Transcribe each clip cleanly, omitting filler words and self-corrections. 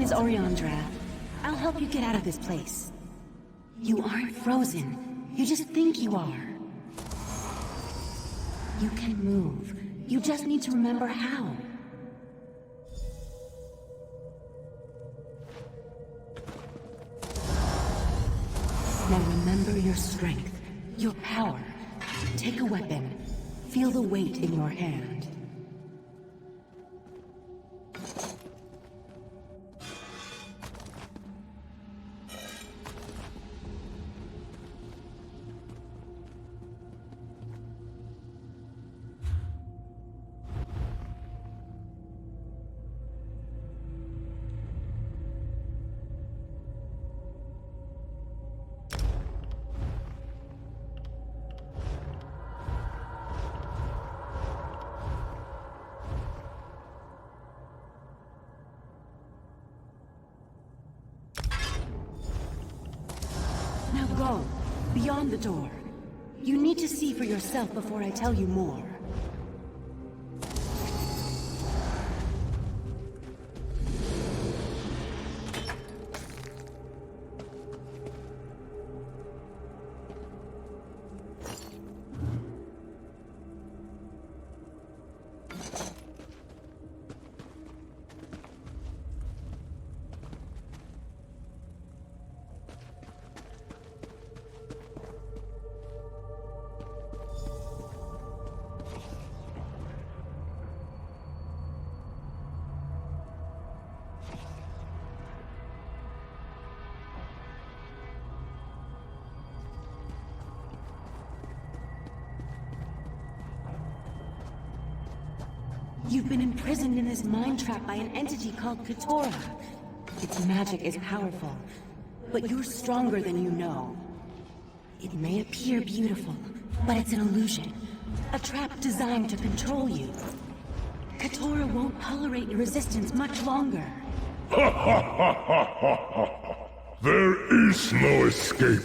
name is Oriandra. I'll help you get out of this place. You aren't frozen. You just think you are. You can move. You just need to remember how. Now remember your strength, your power. Take a weapon. Feel the weight in your hand. Now go, beyond the door. You need to see for yourself before I tell you more. You've been imprisoned in this mind trap by an entity called Katora. Its magic is powerful, but you're stronger than you know. It may appear beautiful, but it's an illusion. A trap designed to control you. Katora won't tolerate your resistance much longer. There is no escape.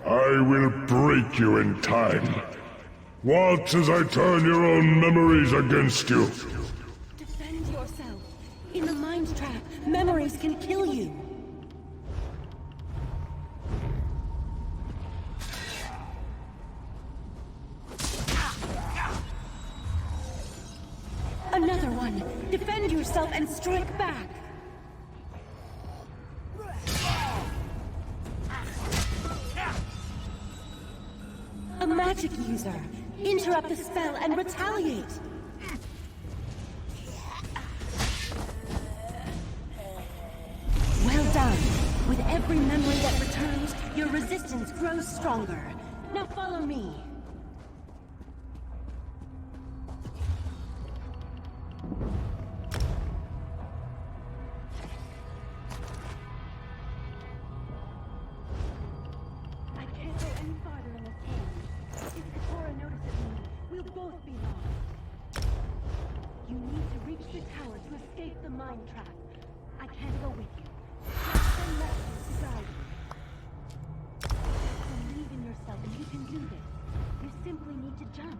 I will break you in time. Watch as I turn your own memories against you. Defend yourself. In the mind trap, memories can kill you. Another one. Defend yourself and strike back. A magic user. Interrupt the spell and retaliate! Well done! With every memory that returns, your resistance grows stronger. Now follow me! I can't go any farther in this cave. If Katora notices me, we'll both be lost. You need to reach the tower to escape the mind trap. I can't go with you. Send messages to guide you. Believe in yourself and you can do this. You simply need to jump.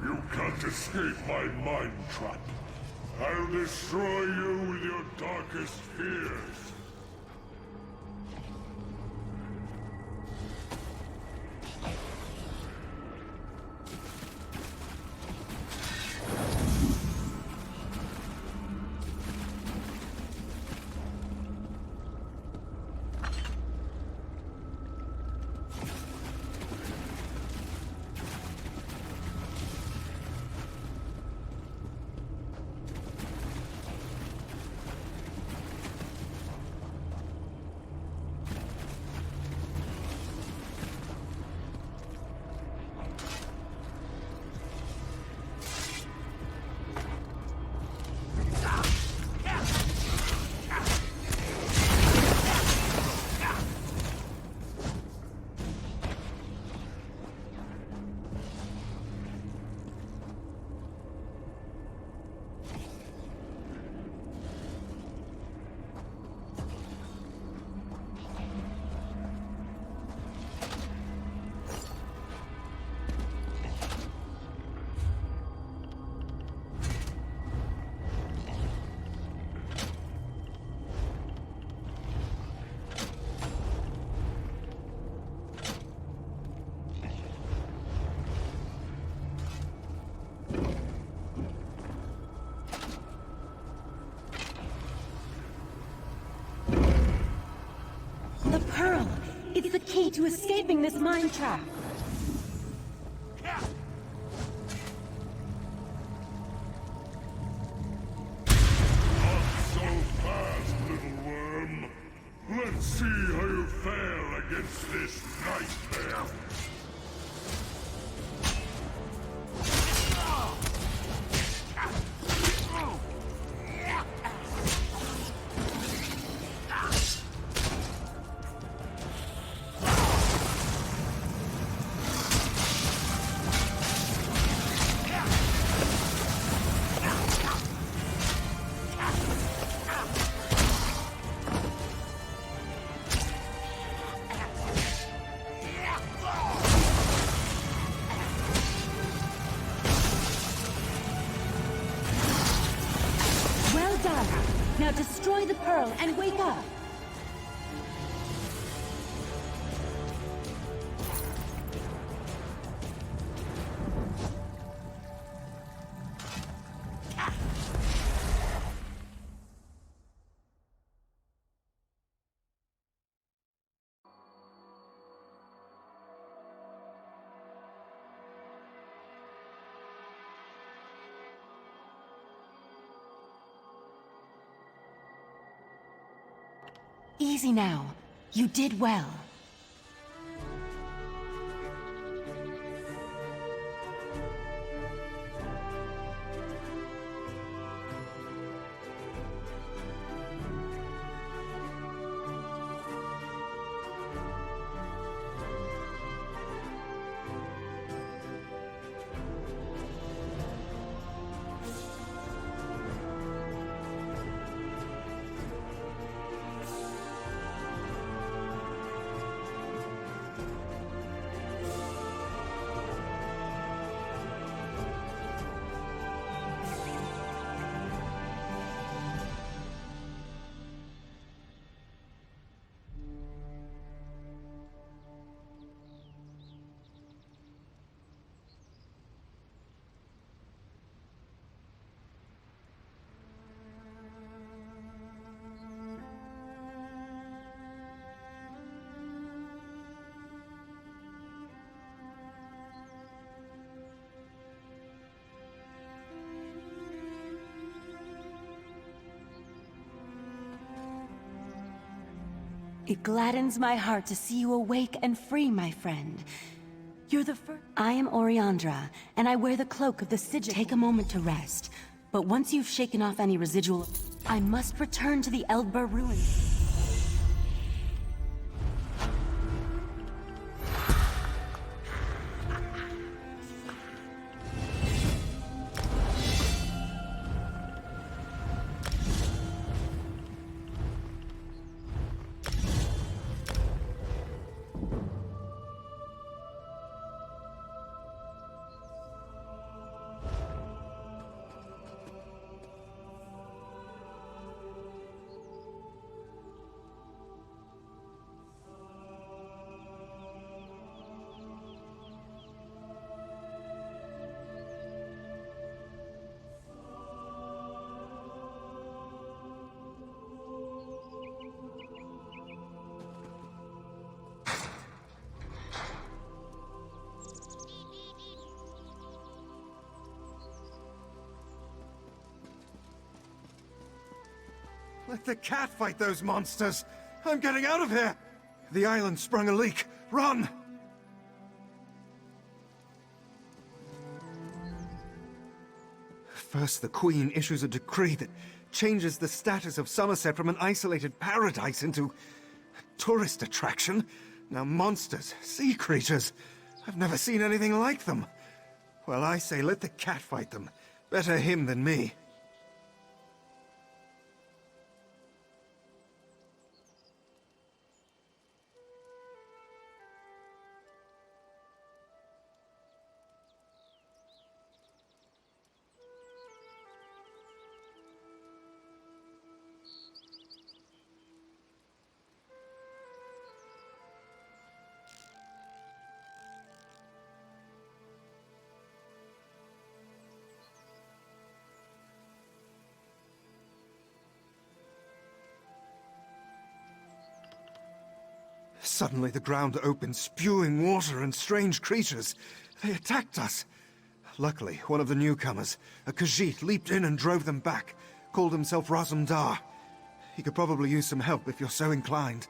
You can't escape my mind trap. I'll destroy you with your darkest fears. key to escaping this mine trap. So fast, little worm. Let's see how you fare against this nightmare. Now destroy the pearl and wake up! Easy now. You did well. It gladdens my heart to see you awake and free, my friend. You're the first. I am Oriandra, and I wear the cloak of the Sigil. Take a moment to rest, but once you've shaken off any residual, I must return to the Eldbar ruins. Let the cat fight those monsters! I'm getting out of here! The island sprung a leak! Run! First, the Queen issues a decree that changes the status of Somerset from an isolated paradise into a tourist attraction. Now monsters, sea creatures, I've never seen anything like them. Well, I say let the cat fight them. Better him than me. Suddenly the ground opened, spewing water and strange creatures. They attacked us. Luckily, one of the newcomers, a Khajiit, leaped in and drove them back, called himself Razum Dar. He could probably use some help if you're so inclined.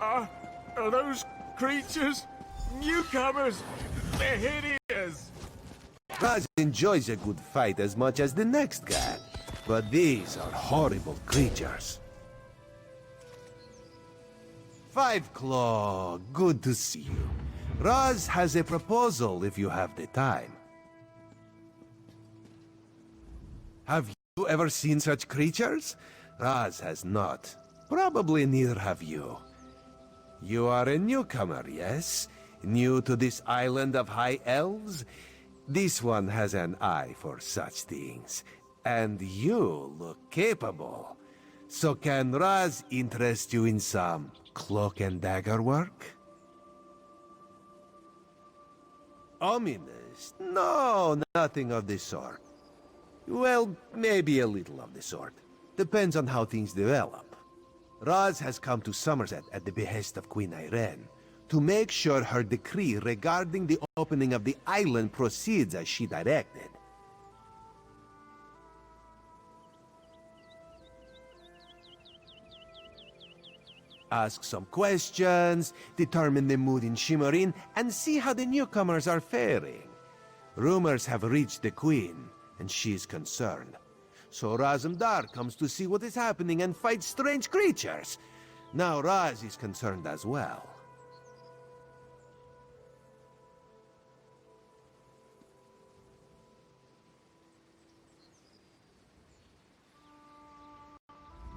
Are those creatures newcomers? They're hideous! Raz enjoys a good fight as much as the next guy, but these are horrible creatures. Five Claw, good to see you. Raz has a proposal if you have the time. Have you ever seen such creatures? Raz has not. Probably neither have you. You are a newcomer, yes? New to this island of high elves? This one has an eye for such things. And you look capable. So can Raz interest you in some cloak and dagger work? Ominous? No, nothing of the sort. Well, maybe a little of the sort. Depends on how things develop. Raz has come to Somerset at the behest of Queen Ayrenn to make sure her decree regarding the opening of the island proceeds as she directed. Ask some questions, determine the mood in Shimmerin, and see how the newcomers are faring. Rumors have reached the Queen, and she is concerned. So Razum Dar comes to see what is happening and fight strange creatures. Now Raz is concerned as well.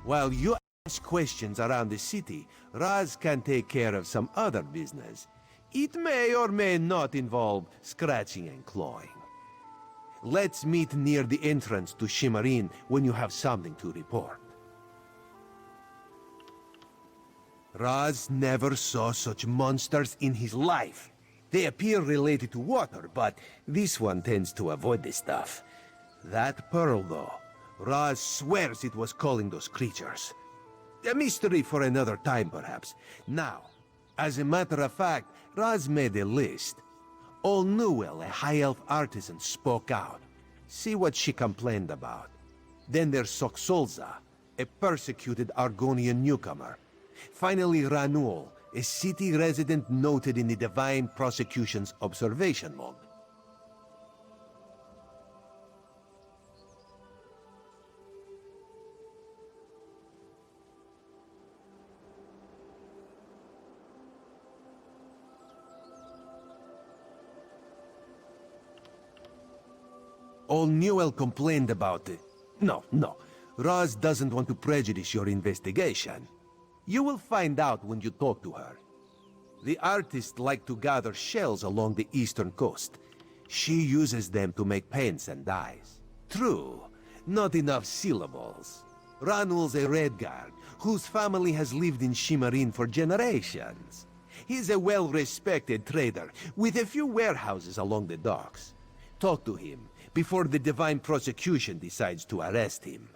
While you ask questions around the city, Raz can take care of some other business. It may or may not involve scratching and clawing. Let's meet near the entrance to Shimmerin when you have something to report. Raz never saw such monsters in his life. They appear related to water, but this one tends to avoid this stuff. That pearl, though, Raz swears it was calling those creatures. A mystery for another time, perhaps. Now, as a matter of fact, Raz made a list. Old Newell, a high elf artisan, spoke out. See what she complained about. Then there's Soxolza, a persecuted Argonian newcomer. Finally, Ranuel, a city resident noted in the Divine Prosecution's observation log. Old Newell complained about it. No. Raz doesn't want to prejudice your investigation. You will find out when you talk to her. The artists like to gather shells along the eastern coast. She uses them to make paints and dyes. True, not enough syllables. Ranuel's a Redguard, whose family has lived in Shimmerin for generations. He's a well-respected trader, with a few warehouses along the docks. Talk to him before the Divine Prosecution decides to arrest him.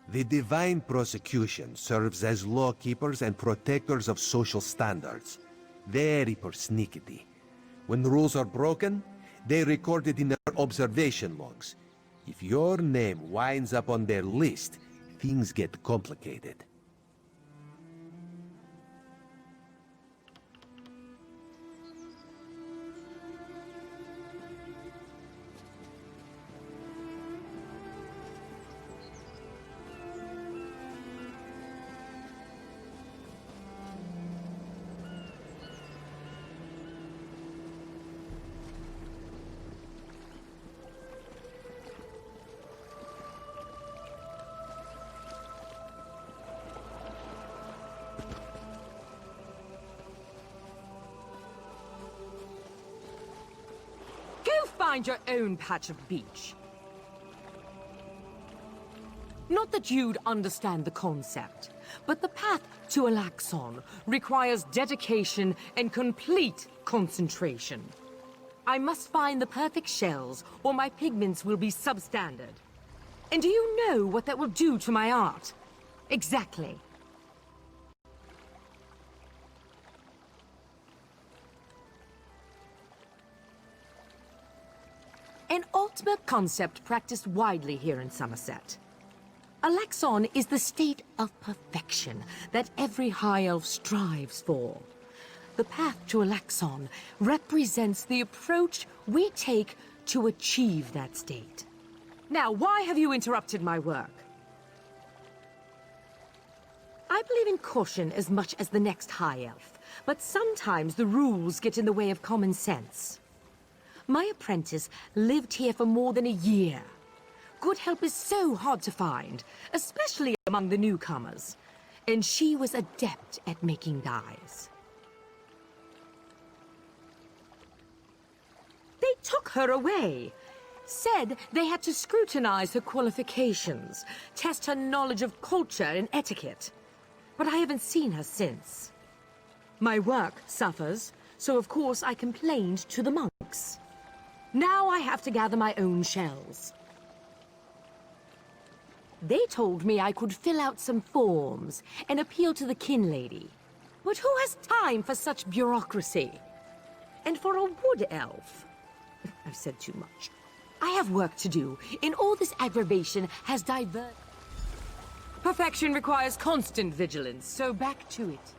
The Divine Prosecution serves as lawkeepers and protectors of social standards. Very persnickety. When rules are broken, they record it in their observation logs. If your name winds up on their list, things get complicated. Find your own patch of beach. Not that you'd understand the concept, but the path to Alaxon requires dedication and complete concentration. I must find the perfect shells, or my pigments will be substandard. And do you know what that will do to my art? Exactly. An ultimate concept practiced widely here in Somerset. Alaxon is the state of perfection that every High Elf strives for. The path to Alaxon represents the approach we take to achieve that state. Now, why have you interrupted my work? I believe in caution as much as the next High Elf, but sometimes the rules get in the way of common sense. My apprentice lived here for more than a year. Good help is so hard to find, especially among the newcomers. And she was adept at making dyes. They took her away. Said they had to scrutinize her qualifications, test her knowledge of culture and etiquette. But I haven't seen her since. My work suffers, so of course I complained to the monks. Now I have to gather my own shells. They told me I could fill out some forms and appeal to the kin lady. But who has time for such bureaucracy? And for a wood elf? I've said too much. I have work to do, and all this aggravation has diverted. Perfection requires constant vigilance, so back to it.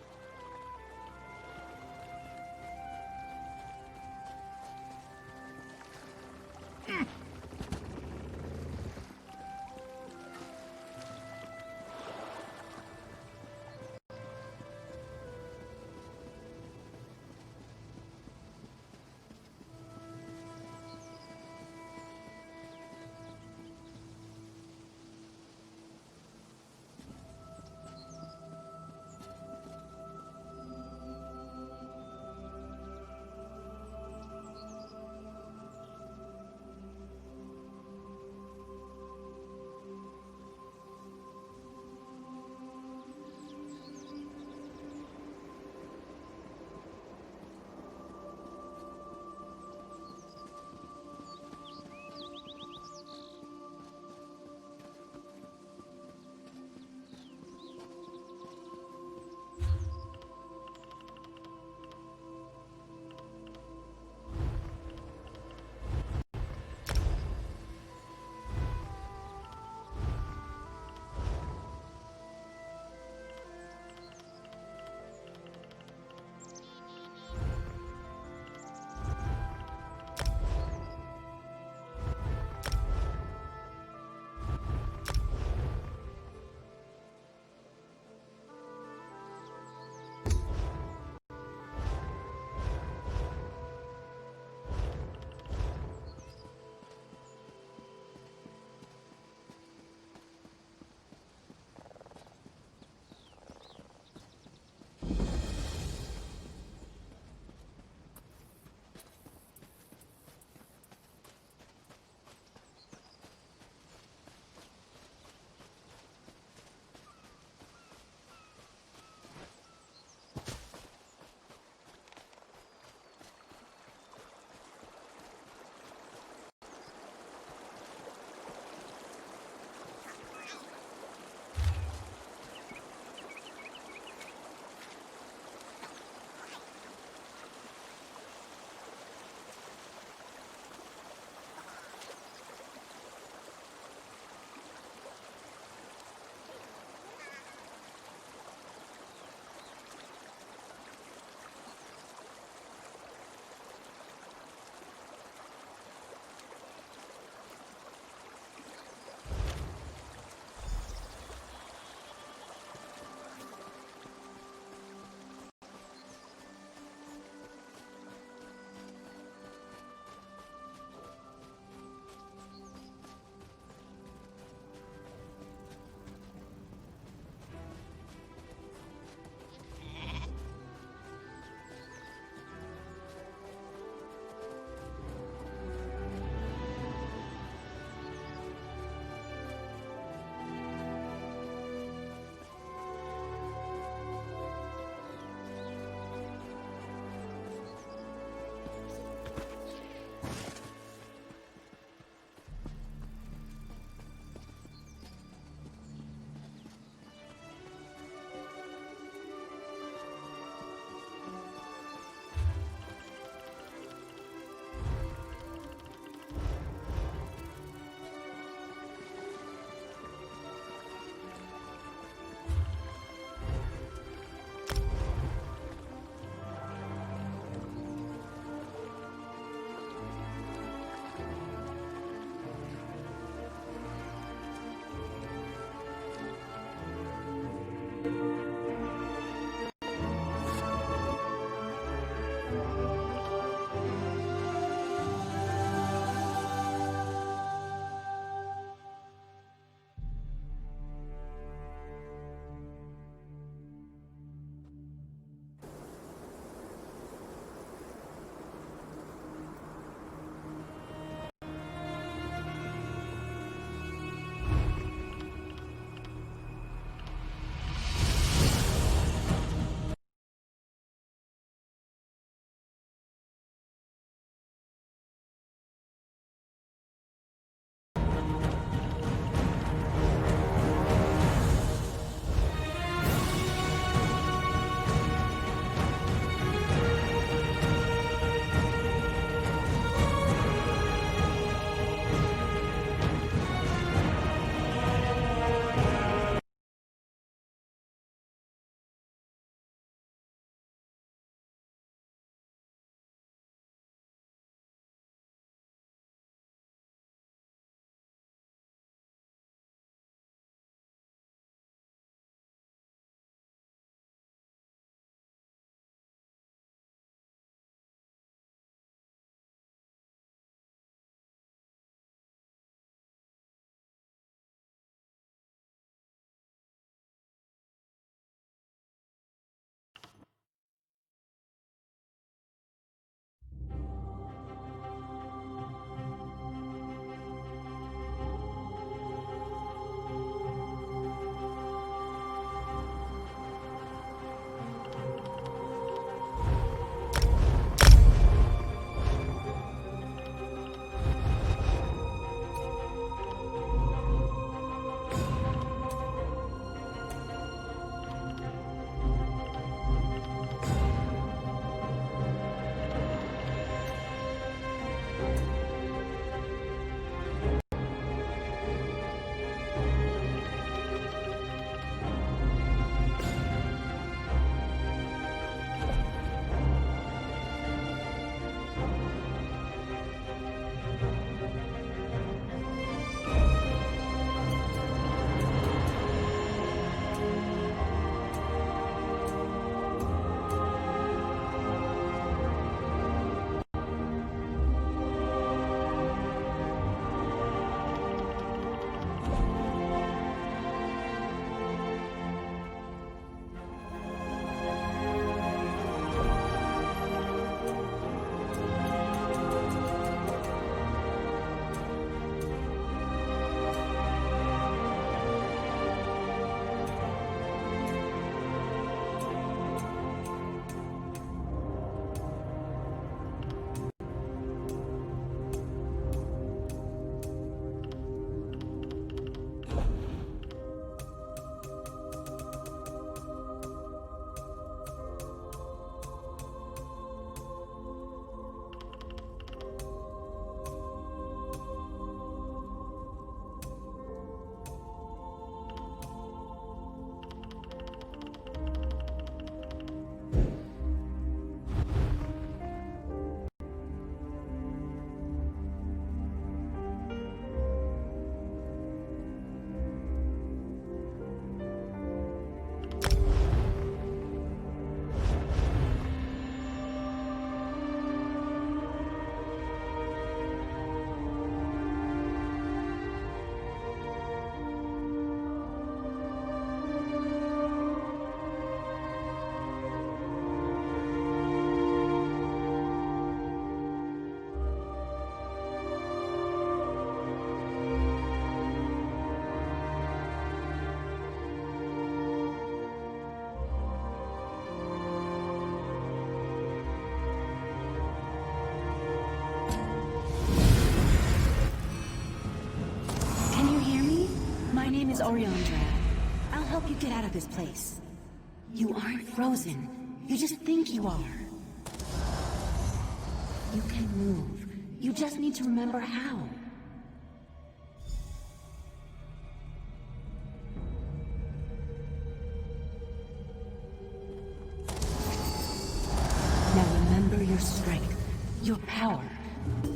worry, Andrea. I'll help you get out of this place. You aren't frozen. You just think you are. You can move. You just need to remember how. Now remember your strength, your power.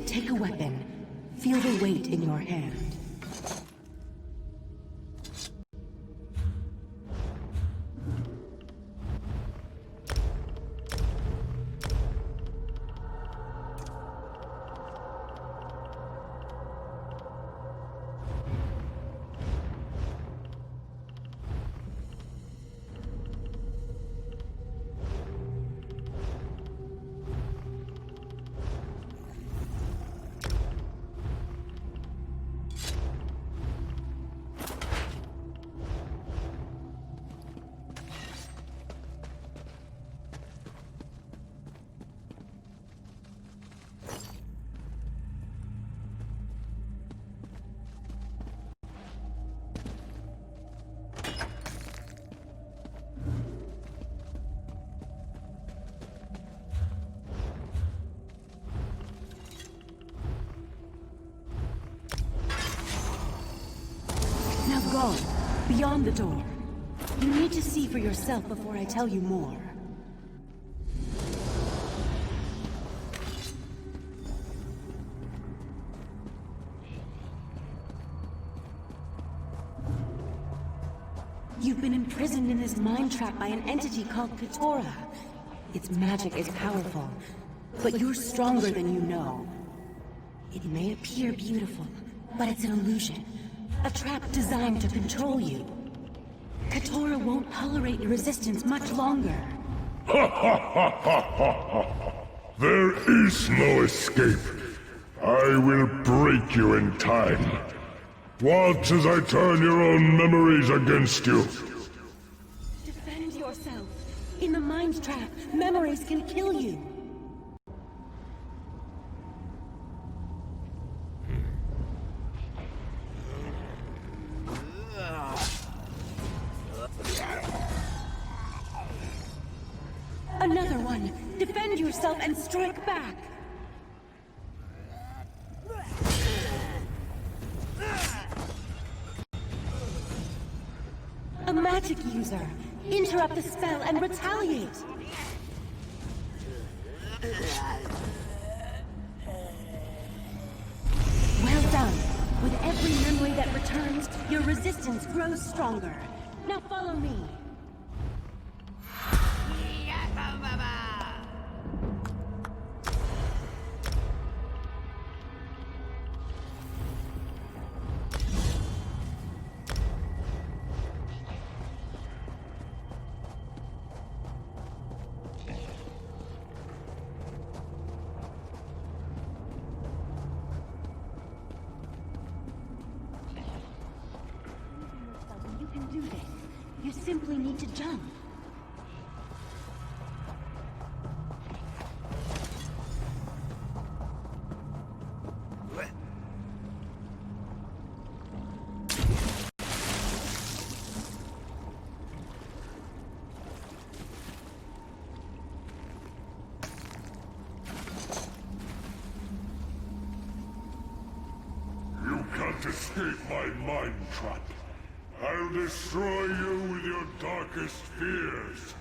Take a weapon. Feel the weight in your hand. Now go, beyond the door. You need to see for yourself before I tell you more. You've been imprisoned in this mind trap by an entity called Katora. Its magic is powerful, but you're stronger than you know. It may appear beautiful, but it's an illusion. A trap designed to control you. Katora won't tolerate your resistance much longer. There is no escape. I will break you in time. Watch as I turn your own memories against you. Defend yourself. In the mind trap, memories can kill you. Another one! Defend yourself and strike back! A magic user! Interrupt the spell and retaliate! Well done! With every memory that returns, your resistance grows stronger. Now follow me! You can do this. You simply need to jump. You can't escape my mind trap. I'll destroy you with your darkest fears.